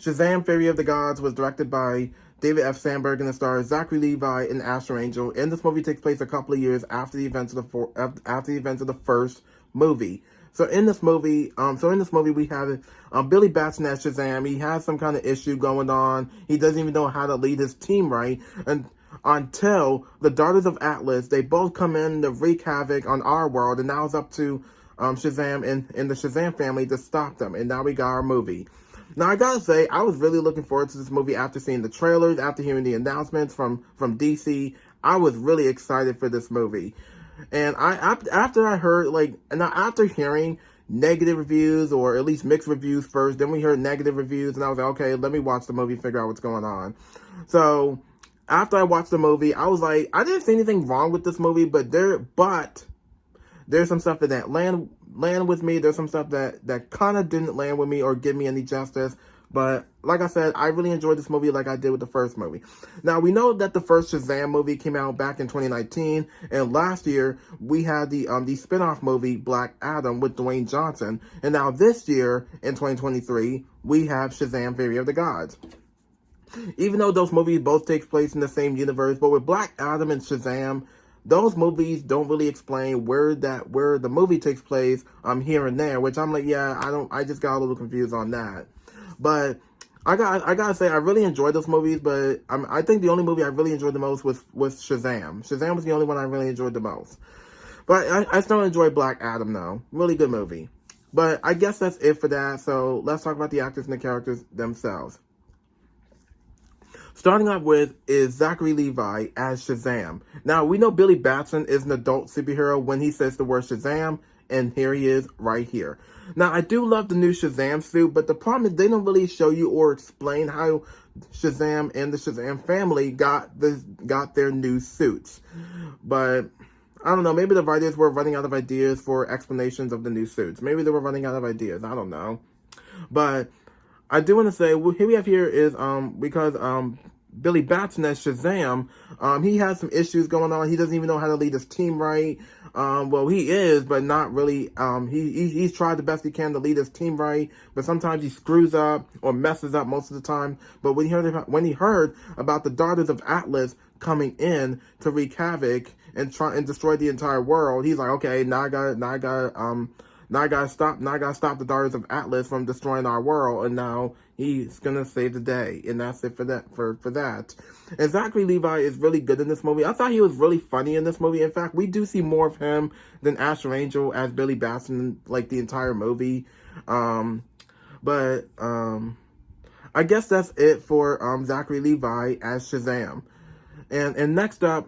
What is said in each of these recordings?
Shazam! Fury of the Gods was directed by David F. Sandberg and it stars Zachary Levi and Asher Angel. And this movie takes place a couple of years after the events of the first movie. So in this movie, we have Billy Batson as Shazam. He has some kind of issue going on. He doesn't even know how to lead his team right, and until the Daughters of Atlas, they both come in to wreak havoc on our world, and now it's up to Shazam and the Shazam family to stop them. And now we got our movie. Now, I gotta say, I was really looking forward to this movie after seeing the trailers, after hearing the announcements from DC. I was really excited for this movie. And after hearing negative reviews, or at least mixed reviews first, then we heard negative reviews, and I was like, okay, let me watch the movie, figure out what's going on. So, after I watched the movie, I was like, I didn't see anything wrong with this movie, but there's some stuff that didn't land with me. There's some stuff that kind of didn't land with me or give me any justice. But like I said, I really enjoyed this movie like I did with the first movie. Now, we know that the first Shazam movie came out back in 2019. And last year, we had the spin-off movie, Black Adam, with Dwayne Johnson. And now this year, in 2023, we have Shazam! Fury of the Gods. Even though those movies both take place in the same universe, but with Black Adam and Shazam, those movies don't really explain where the movie takes place here and there, which I'm like, yeah, I just got a little confused on that. But I gotta say, I really enjoyed those movies, but I think the only movie I really enjoyed the most was Shazam. Shazam was the only one I really enjoyed the most. But I still enjoyed Black Adam, though. Really good movie. But I guess that's it for that, so let's talk about the actors and the characters themselves. Starting off with is Zachary Levi as Shazam. Now, we know Billy Batson is an adult superhero when he says the word Shazam, and here he is right here. Now, I do love the new Shazam suit, but the problem is they don't really show you or explain how Shazam and the Shazam family got their new suits. But I don't know, maybe the writers were running out of ideas for explanations of the new suits. Maybe they were running out of ideas, I don't know. But I do want to say, here is because Billy Batson as Shazam, he has some issues going on. He doesn't even know how to lead his team right. Well, he is, but not really. He's tried the best he can to lead his team right, but sometimes he screws up or messes up most of the time. But when he heard about the Daughters of Atlas coming in to wreak havoc and try and destroy the entire world, he's like, okay, now I gotta stop the Daughters of Atlas from destroying our world, and now he's gonna save the day, and that's it for that. And Zachary Levi is really good in this movie. I thought he was really funny in this movie. In fact, we do see more of him than Asher Angel as Billy Batson, like the entire movie. But I guess that's it for Zachary Levi as Shazam. And next up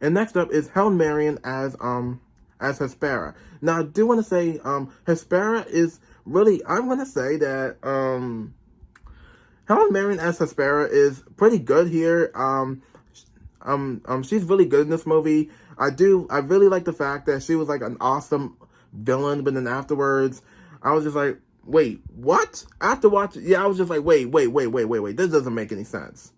is Helen Mirren as Hespera. Now, I do want to say, Hespera is really, I'm going to say that, Helen Mirren as Hespera is pretty good here. She's really good in this movie. I really like the fact that she was like an awesome villain, but then afterwards, I was just like, wait, what? After watching, I was just like, wait, this doesn't make any sense.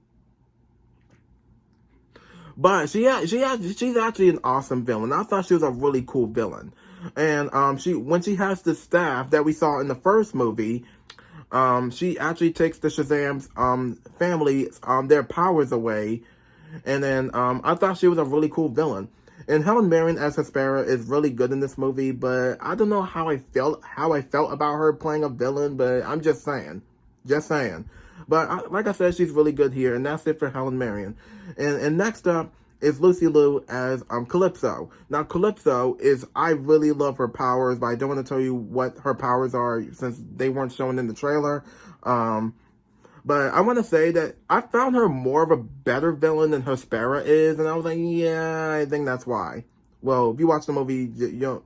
But she's actually an awesome villain. I thought she was a really cool villain. And when she has the staff that we saw in the first movie, she actually takes the Shazam's family their powers away. And then I thought she was a really cool villain. And Helen Mirren as Hespera is really good in this movie, but I don't know how I felt about her playing a villain, but I'm just saying. But like I said, she's really good here, and that's it for Helen Mirren. And next up is Lucy Liu as Calypso. Now, Calypso I really love her powers, but I don't want to tell you what her powers are since they weren't shown in the trailer. But I want to say that I found her more of a better villain than Hespera is, and I was like, yeah, I think that's why. Well, if you watch the movie, you'll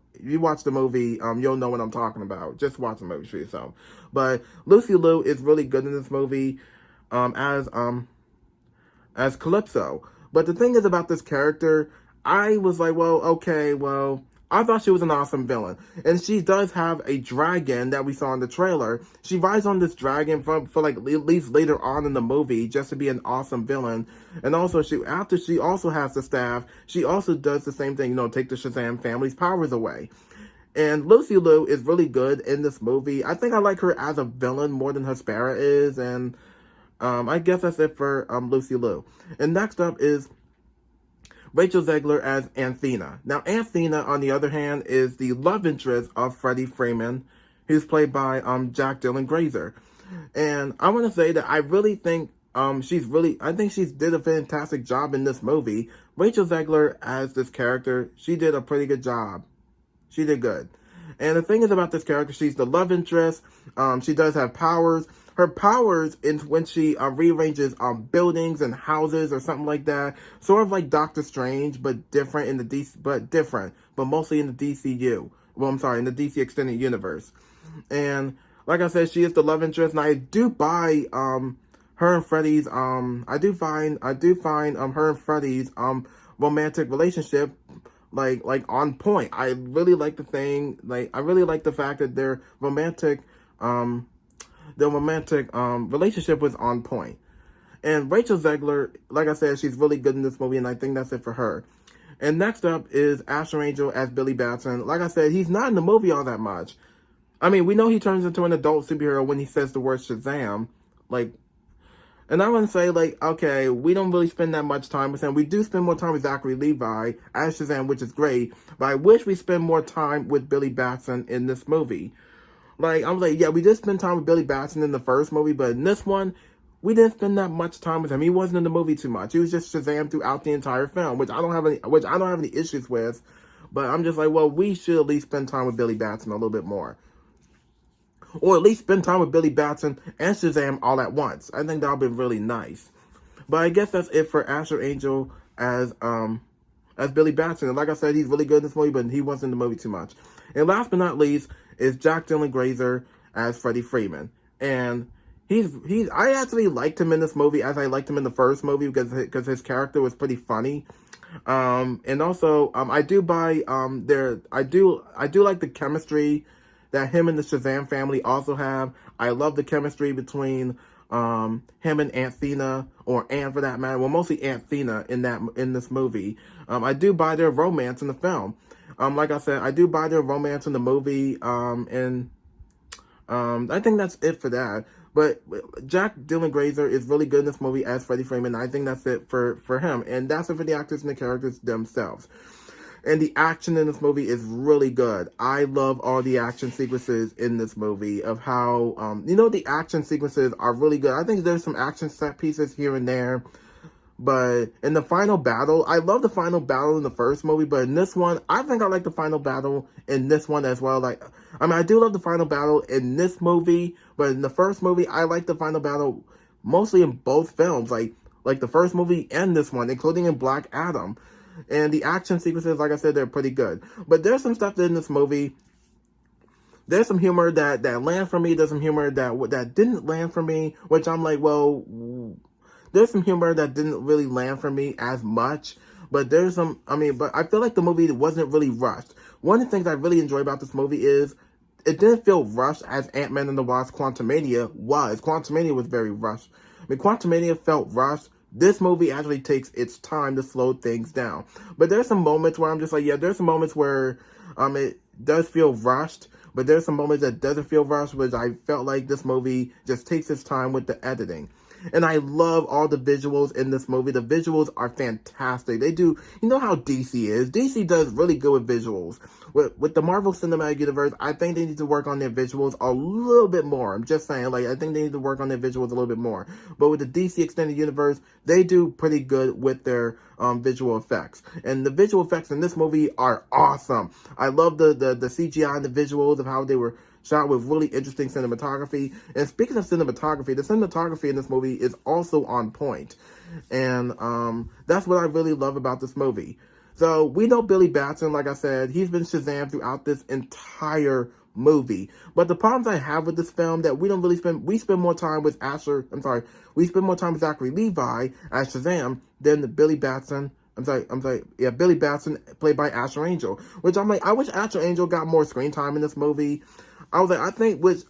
know what I'm talking about. Just watch the movie for yourself. But Lucy Liu is really good in this movie as Calypso. But the thing is about this character, I was like, I thought she was an awesome villain. And she does have a dragon that we saw in the trailer. She rides on this dragon for like at least later on in the movie just to be an awesome villain. And also, after she also has the staff, she also does the same thing, take the Shazam family's powers away. And Lucy Liu is really good in this movie. I think I like her as a villain more than Hespera is, and I guess that's it for Lucy Liu. And next up is Rachel Zegler as Anthena. Now, Anthena, on the other hand, is the love interest of Freddie Freeman, who's played by Jack Dylan Grazer. And I want to say that I really think I think she's did a fantastic job in this movie. Rachel Zegler as this character, she did a pretty good job. She did good. And the thing is about this character, she's the love interest. She does have powers. Her powers is when she rearranges buildings and houses or something like that. Sort of like Doctor Strange, but different in the DC, but mostly in the DCU. Well, I'm sorry, in the DC Extended Universe. And like I said, she is the love interest, and I do buy her and Freddie's I do find her and Freddie's romantic relationship like on point. I really like the fact that their romantic relationship was on point. And Rachel Zegler, like I said, she's really good in this movie, and I think that's it for her. And next up is Asher Angel as Billy Batson. Like I said, he's not in the movie all that much. I mean, we know he turns into an adult superhero when he says the word Shazam. And I want to say, okay, we don't really spend that much time with him. We do spend more time with Zachary Levi as Shazam, which is great. But I wish we spend more time with Billy Batson in this movie. Yeah, we did spend time with Billy Batson in the first movie, but in this one, we didn't spend that much time with him. He wasn't in the movie too much. He was just Shazam throughout the entire film, which I don't have any issues with. But I'm just like, well, we should at least spend time with Billy Batson a little bit more. Or at least spend time with Billy Batson and Shazam all at once. I think that would be really nice. But I guess that's it for Asher Angel as Billy Batson. And like I said, he's really good in this movie, but he wasn't in the movie too much. And last but not least is Jack Dylan Grazer as Freddie Freeman. And I actually liked him in this movie as I liked him in the first movie because his character was pretty funny. And also I do like the chemistry that him and the Shazam family also have. I love the chemistry between him and Anthena, or Anne for that matter. Well, mostly Anthena in this movie. I do buy their romance in the film. Like I said, I do buy their romance in the movie. And I think that's it for that. But Jack Dylan Grazer is really good in this movie as Freddie Freeman. I think that's it for him. And that's it for the actors and the characters themselves. And the action in this movie is really good. I love all the action sequences in this movie of how, the action sequences are really good. I think there's some action set pieces here and there. But in the final battle, I love the final battle in the first movie. But in this one, I think I like the final battle in this one as well. I do love the final battle in this movie. But in the first movie, I like the final battle mostly in both films. Like the first movie and this one, including in Black Adam. And the action sequences, like I said, they're pretty good. But there's some stuff in this movie. There's some humor that landed for me. There's some humor that didn't land for me. Which I'm like, well, there's some humor that didn't really land for me as much. But but I feel like the movie wasn't really rushed. One of the things I really enjoy about this movie is it didn't feel rushed as Ant-Man and the Wasp: Quantumania was. Quantumania was very rushed. Quantumania felt rushed. This movie actually takes its time to slow things down. But there's some moments where I'm just like, yeah, there's some moments where it does feel rushed. But there's some moments that doesn't feel rushed, which I felt like this movie just takes its time with the editing. And I love all the visuals in this movie. The visuals are fantastic. They do, you know how DC is. DC does really good with visuals. With the Marvel Cinematic Universe, I think they need to work on their visuals a little bit more. I'm just saying, I think they need to work on their visuals a little bit more. But with the DC Extended Universe, they do pretty good with their visual effects. And the visual effects in this movie are awesome. I love the CGI and the visuals of how they were shot with really interesting cinematography. And speaking of cinematography, the cinematography in this movie is also on point. And that's what I really love about this movie. So we know Billy Batson, like I said, he's been Shazam throughout this entire movie. But the problems I have with this film that we spend more time with we spend more time with Zachary Levi as Shazam than Billy Batson. Billy Batson played by Asher Angel. Which I'm like, I wish Asher Angel got more screen time in this movie. I was like, I think with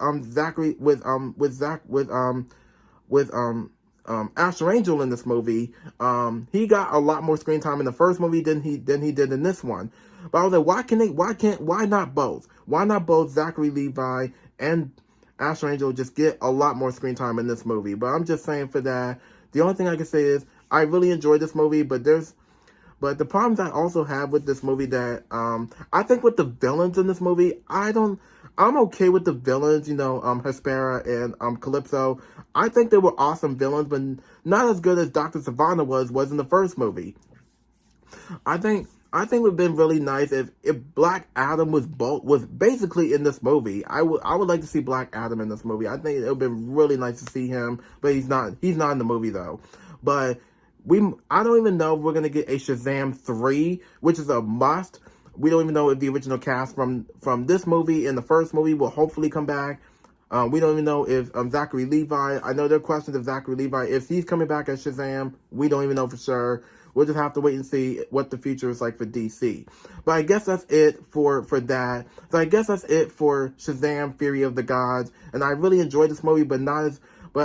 Asher Angel in this movie, he got a lot more screen time in the first movie than he did in this one. But I was like, why not both? Why not both Zachary Levi and Asher Angel just get a lot more screen time in this movie? But I'm just saying for that, the only thing I can say is I really enjoyed this movie, but the problems I also have with this movie that I think with the villains in this movie, I'm okay with the villains, Hespera and Calypso. I think they were awesome villains, but not as good as Dr. Savannah was in the first movie. I think it would have been really nice if Black Adam was basically in this movie. I would like to see Black Adam in this movie. I think it would have been really nice to see him, but he's not in the movie though. But I don't even know if we're gonna get a Shazam 3, which is a must. We don't even know if the original cast from this movie and the first movie will hopefully come back. We don't even know if Zachary Levi. I know there are questions of Zachary Levi if he's coming back as Shazam. We don't even know for sure. We'll just have to wait and see what the future is like for DC. But I guess that's it for that. So I guess that's it for Shazam: Fury of the Gods. And I really enjoyed this movie, but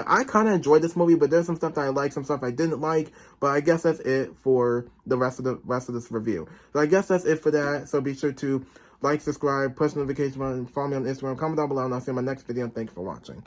I kind of enjoyed this movie. But there's some stuff that I liked, some stuff I didn't like. But I guess that's it for the rest of this review. So I guess that's it for that. So be sure to like, subscribe, push notification button, follow me on Instagram, comment down below, and I'll see you in my next video. And thank you for watching.